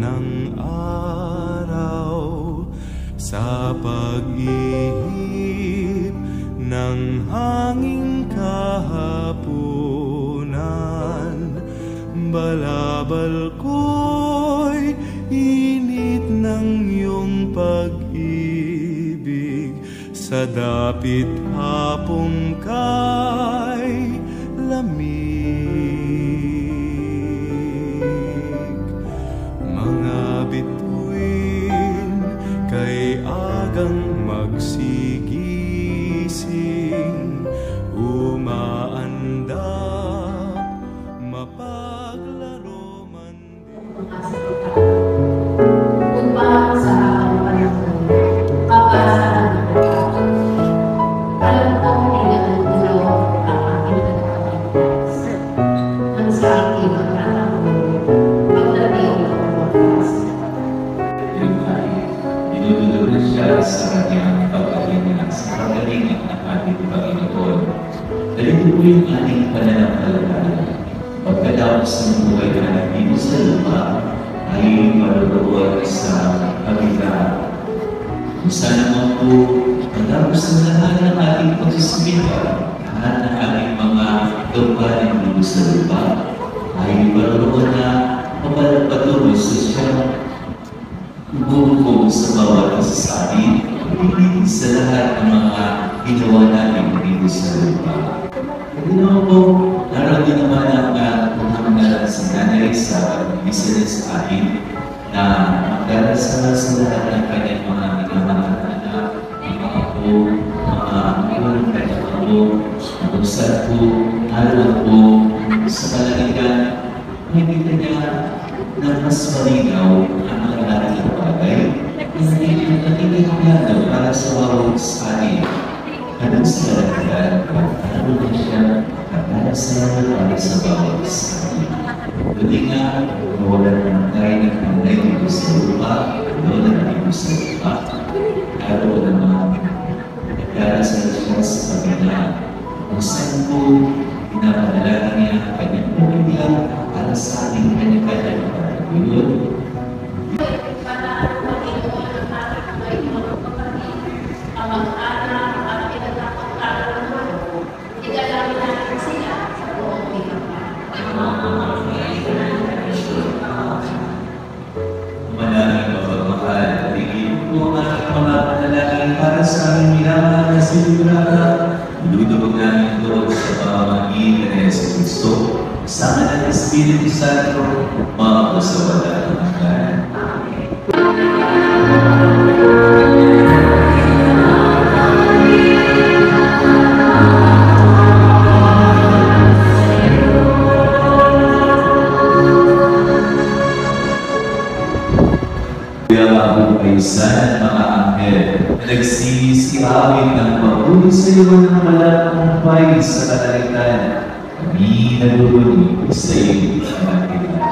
ng araw, sa pag-ihip ng hanging kahapunan. Balabal ko'y init ng iyong pag-ibig, sa dapit hapong kay lamig. Mga bituin kay agang magsigising, umaandap mapaglaro man din. Upang sa aking panahon, papasa alam kong pinagdulo ang aking tagapagligtas. Ang sa aking magtatanggol, pagdating ang wakas. Dinudulog siya sa kanyang pagkalinang sa pagkalingan ng ating Panginoon. Ganito po yung ating pananampalataya. Pagkatapos ng buhay na nandito sa lupa, ay maluruan sa kabila. Kung saan naman po, matapos ng lahat ng ating pagsisimika, lahat ng ating mga gawain dito sa lupa, ay maluruan na mapapatuloy sa siya. Bubukong sa bawat isa sa atin, hindi sa lahat ng mga ginawa natin dito sa lupa. At naman po, naroon din naman ang pagmamagal sa nanay sa isa sa atin na magdarasal sa lahat ng kanyang mga minamahal na anak, mga apo, mga anak, kanyang apo, kung saan po, naroon po sa kalaligan, nakikita niya na mas malinaw ang mga lahat ng bagay na nakikinig para sa bawat sa atin. Hanggang sa kalaligan, naroon na siya para sa bawat sa atin. Buti nga, nawalan ng tayo ng panday dito sa lupa, nawalan na dito sa lupa. Naroon naman, nagdarasal siya sa pamilya. Kung saan po, pinapanalangin niya ang kanyang pamilya para sa ating kanyang yun. Manalangin mapagmahal, tingin po ang aking mga panalangin para sa aming minamahal na sinigurada. Iludubog namin ito sa pamamagitan ni Yesu Cristo, kasama ng Espiritu Santo, mga sa wala ng hanggan. Kaysan mga anghel na nagsisiawit ng pagpuli sa iyo ng malakumpay sa kalalitan, kami naguluni sa iyo sa nakikinig.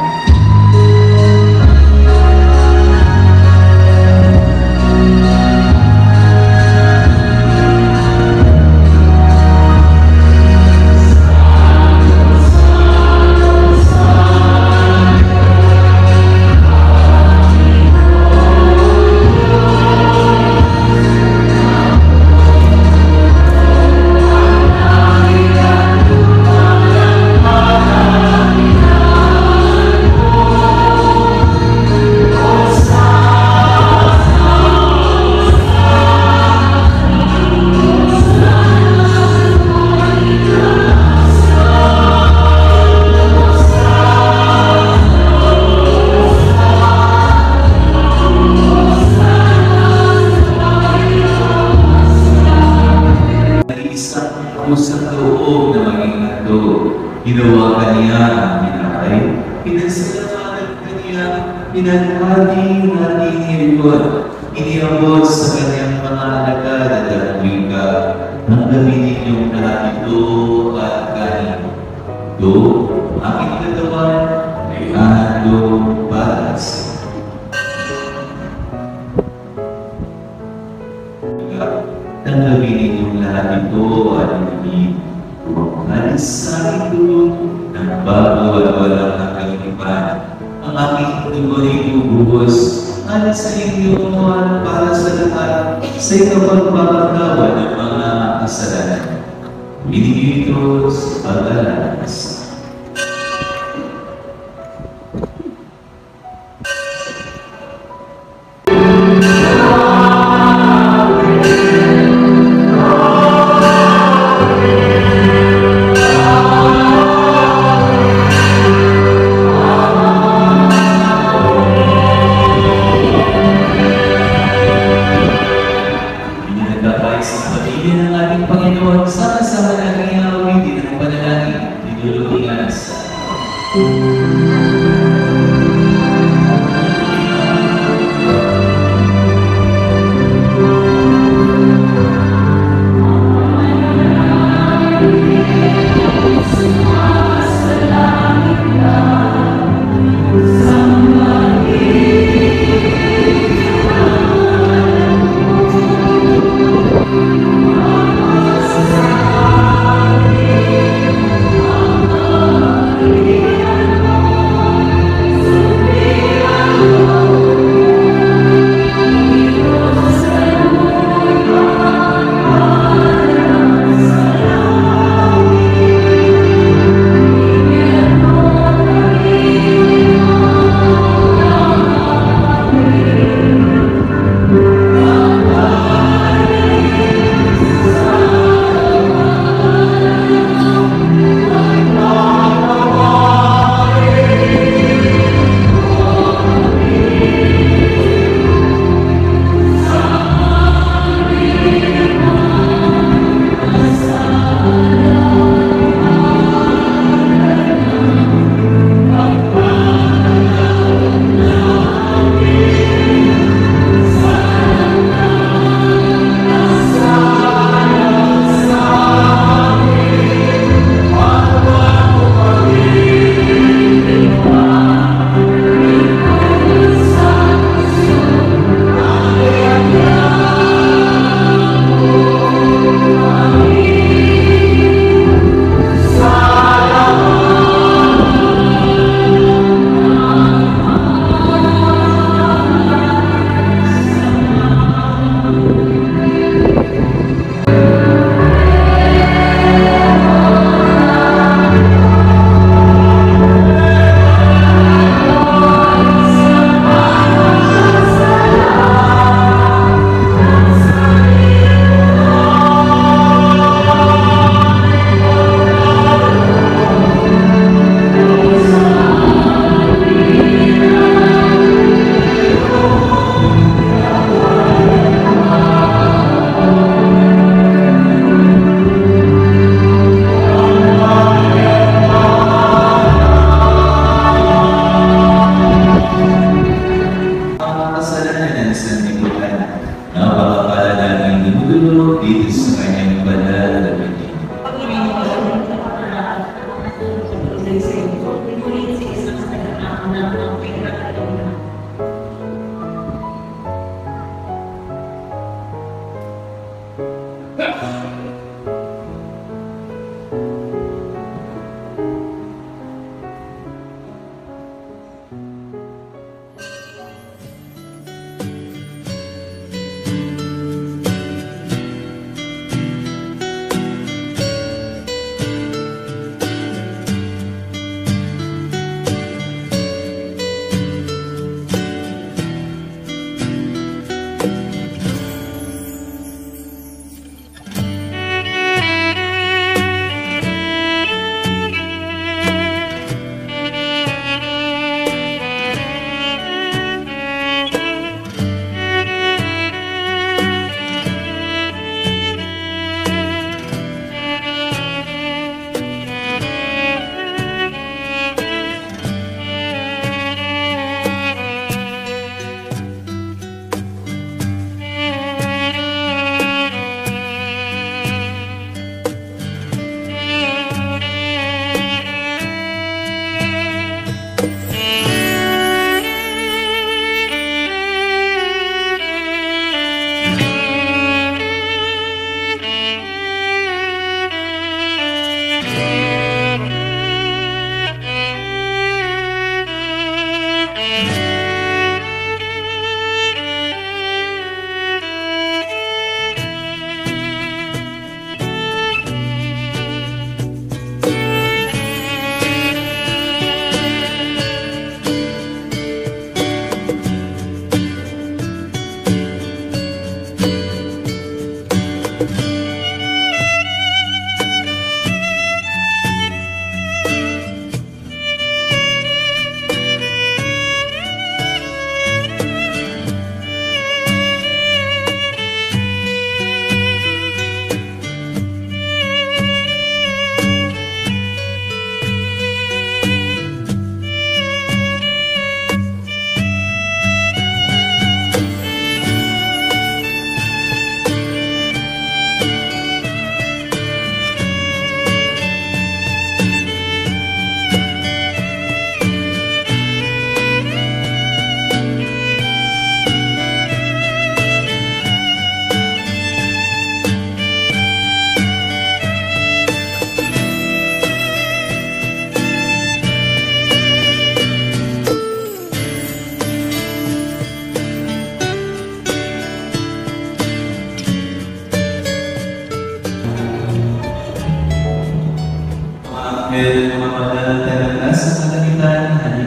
Ginawa kaniya ang hinakay, pinagsalamatan kaniya, pinagpati natin hirikot, iniabot sa kanyang mga alagad at wika, ang gawin ninyong lahat ito at kanin. Ito, aking katawan, ay hando para sa ang gawin ninyong lahat ito at hindi Halis sa aking tulong ng bago at walang hanggang ipan. Ang aking dugo ibubuhos alat sa inyo para sa lahat sa ikapagpapatawa ng mga kasalanan. Hindi niyo ito sa pag-alalas. Sama-sama natin ang awitin ng panalangin, tinulog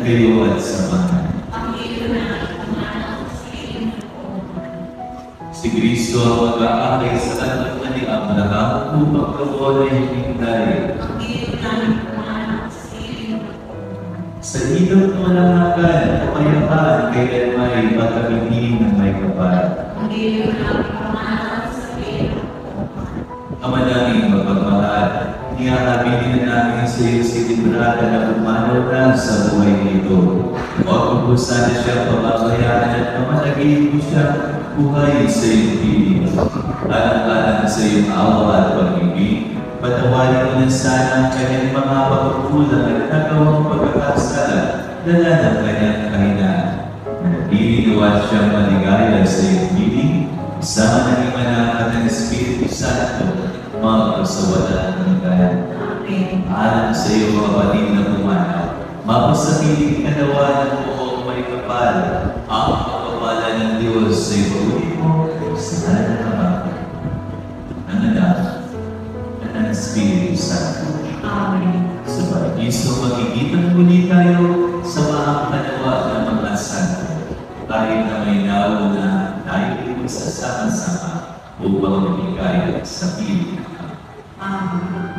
kayo at samahan. Si Kristo ang mag-aakay sa kanyang Abraham upang kabuo na hintay. Sa ilog ng malangakan, kapayapaan kailan may pagkabitin ng may kapal. Ama namin mapagmahal, inihahabili na namin sa iyo si Librada na umanaw na sa buhay nito. Huwag mo po sana siya pababayaan at mamalagay mo siya buhay sa iyong piling. Alang-alang sa iyong awa at pag-ibig, patawarin mo na sana ang kanyang mga pagkukulang at nagawang pagkakasala dala ng kanyang kahinaan. Nanatilinuwa siyang maligaya sa iyong piling, isama ng Anak at ng Espiritu Santo, magpasawalan ng kanyang. Alam sa iyo mga kapatid na pumanaw, mapasakiling kanawa ng buong may kapal, ang pagpapala ng Diyos sa iyo mo sa ngalan ng Ama, ng Anak, at ng Espiritu Santo. Amen. Sa Paraiso, magkikita muli tayo sa mga kanawa ng mga santo, kahit na may nauna tayo magsasama-sama upang magbigay sa piling. Amen.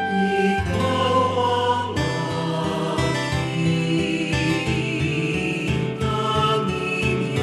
Ikaw ang aking tanging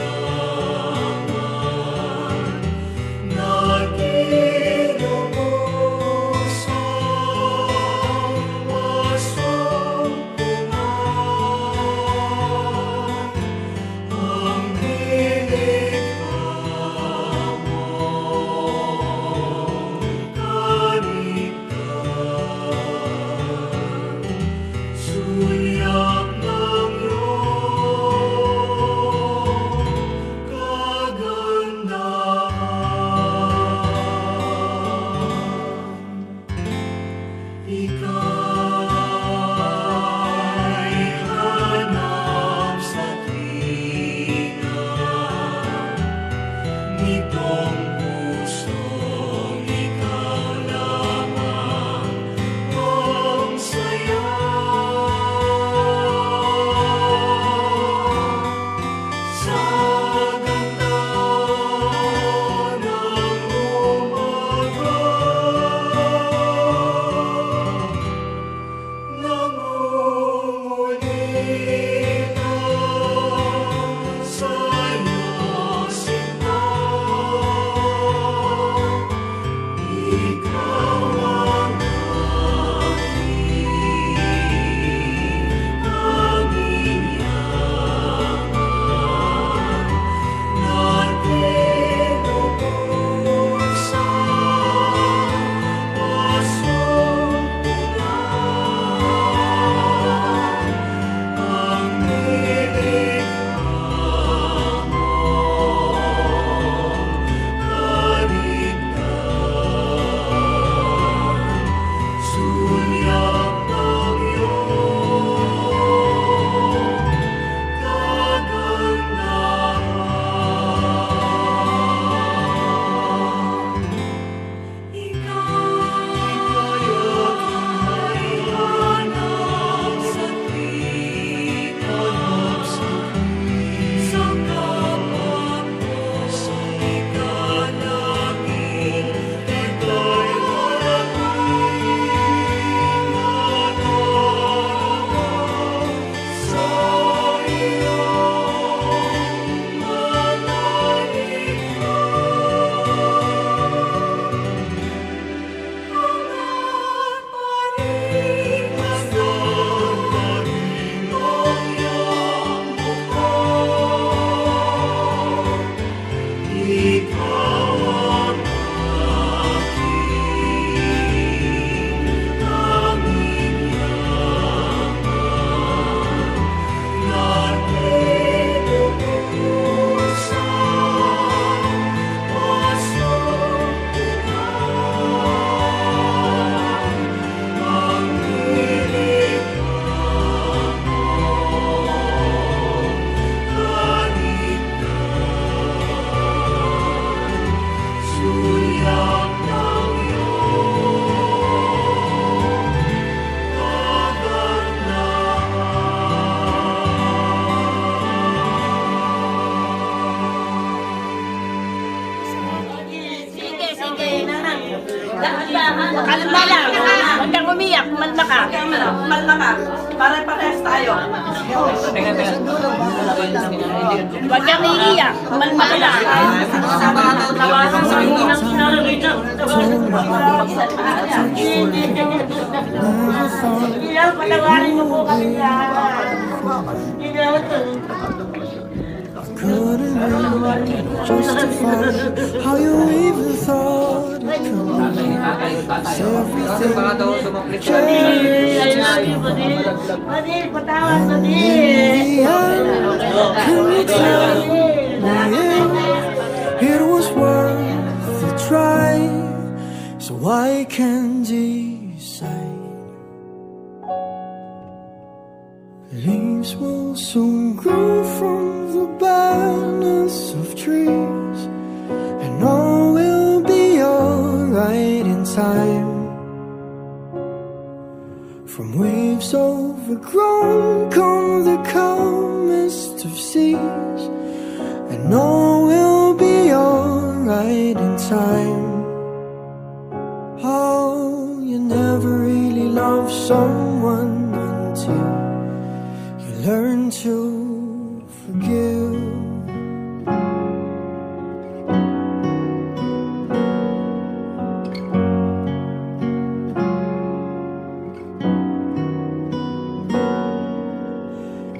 ka. Kalma ka. Pare-parehas tayo. Huwag kang iiyak. Kalma ka lang. Tawasan sa unang sinarito. Iyak, patawarin mo po kami yan. Couldn't really justify how you even thought it could be. Everything changed. And in the end, can you tell me it was worth a try? So I can decide. Leaves will soon grow from the barrenness of trees, and all will be alright in time. From waves overgrown come the calmest of seas, and all will be alright in time. Oh, you never really love someone until learn to forgive.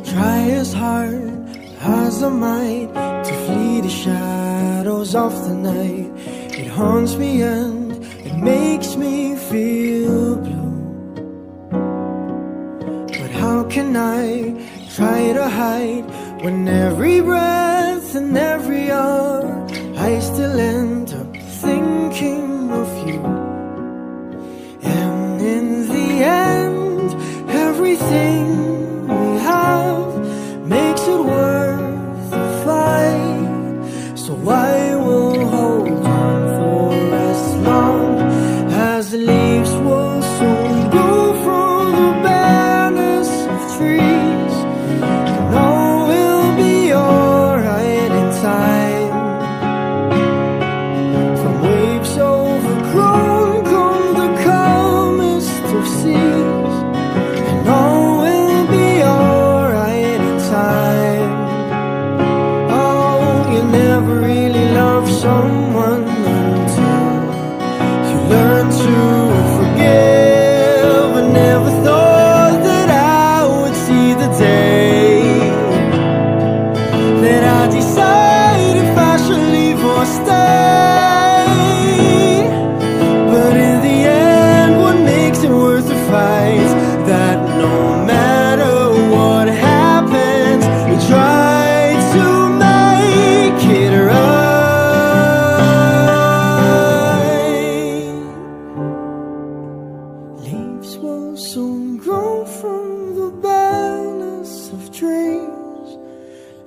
Try as hard as I might to flee the shadows of the night. It haunts me and it makes me feel blue. But how can I try to hide when every breath and every hour I still end up thinking of you? And in the end, everything we have makes it worth the fight. So I will hold on for as long as the leaves will soon grow from the barrenness of trees. All will be alright in time. From waves overgrown come the calmest of seas, and all will be alright in time. Oh, you never really love someone until you learn to forgive. I never thought that I would see the day that I decide if I should leave or stay. But in the end, what makes it worth the fight is that no matter what happens, we try to make it right. Leaves will soon grow from the barrenness of trees,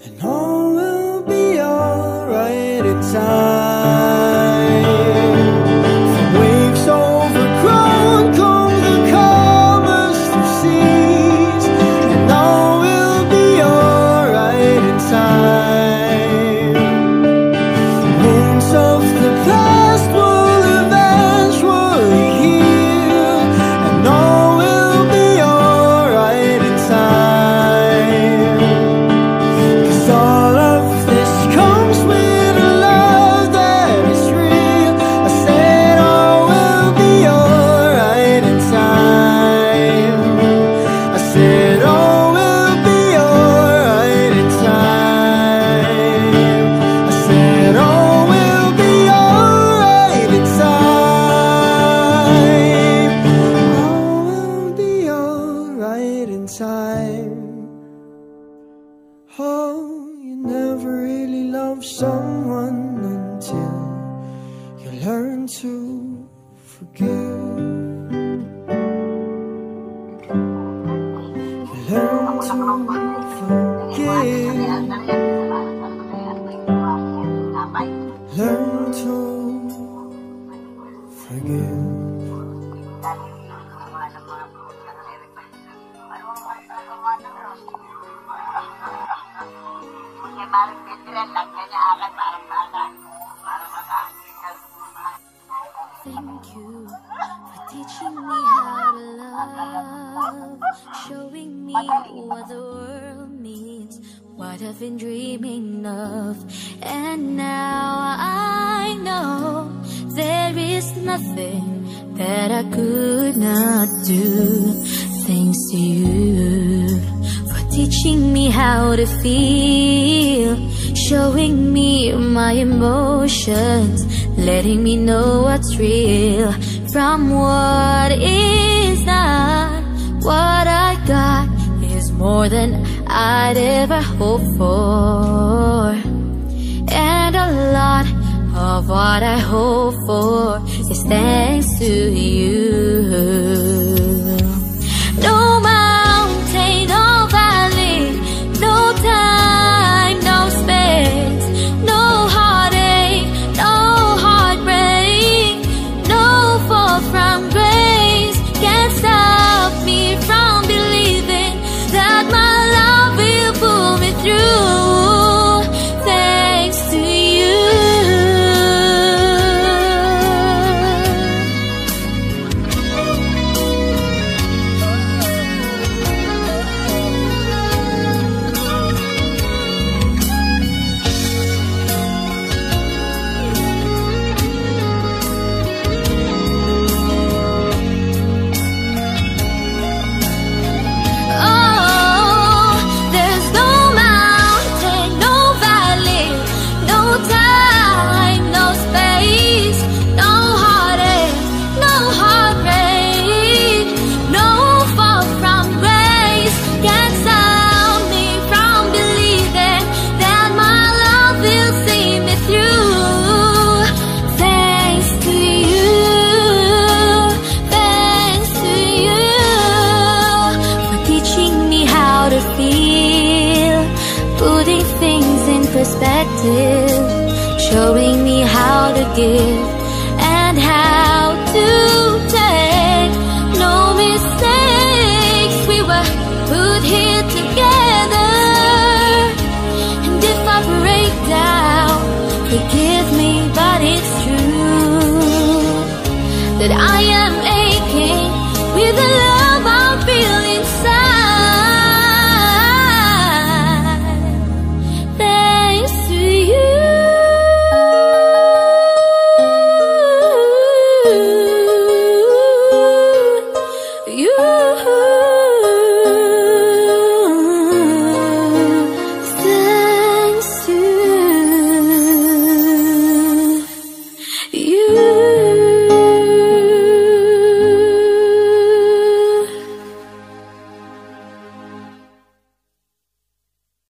and all will be alright in time. From waves overgrown come the calmest of seas, and all will be alright in time. Wounds of the past will eventually heal, and all will be alright in time. 'Cause all of this comes with a love that is real. I said all will be alright in time. I said all will be alright in time. I said all will be alright in time. All will be alright in time. Oh, you never really love someone until you learn to forgive. You learn to forgive. Learn to forgive. Thank you for teaching me how to love. love, showing me what the world means, what I've been dreaming of. And now I know there is nothing that I could not do. Thanks to you for teaching me how to feel, showing me my emotions, letting me know what's real from what is not. What I got is more than I'd ever hoped for, and a lot of what I hope for is thanks to you. No mountain, no valley, no time, no space, no heartache, no heartbreak, no fall from grace can stop me from believing that my love will pull me through. Thanks to you. Putting things in perspective, showing me how to give and how to take. No mistakes, we were put here together. And if I break down, forgive me, but it's true that I am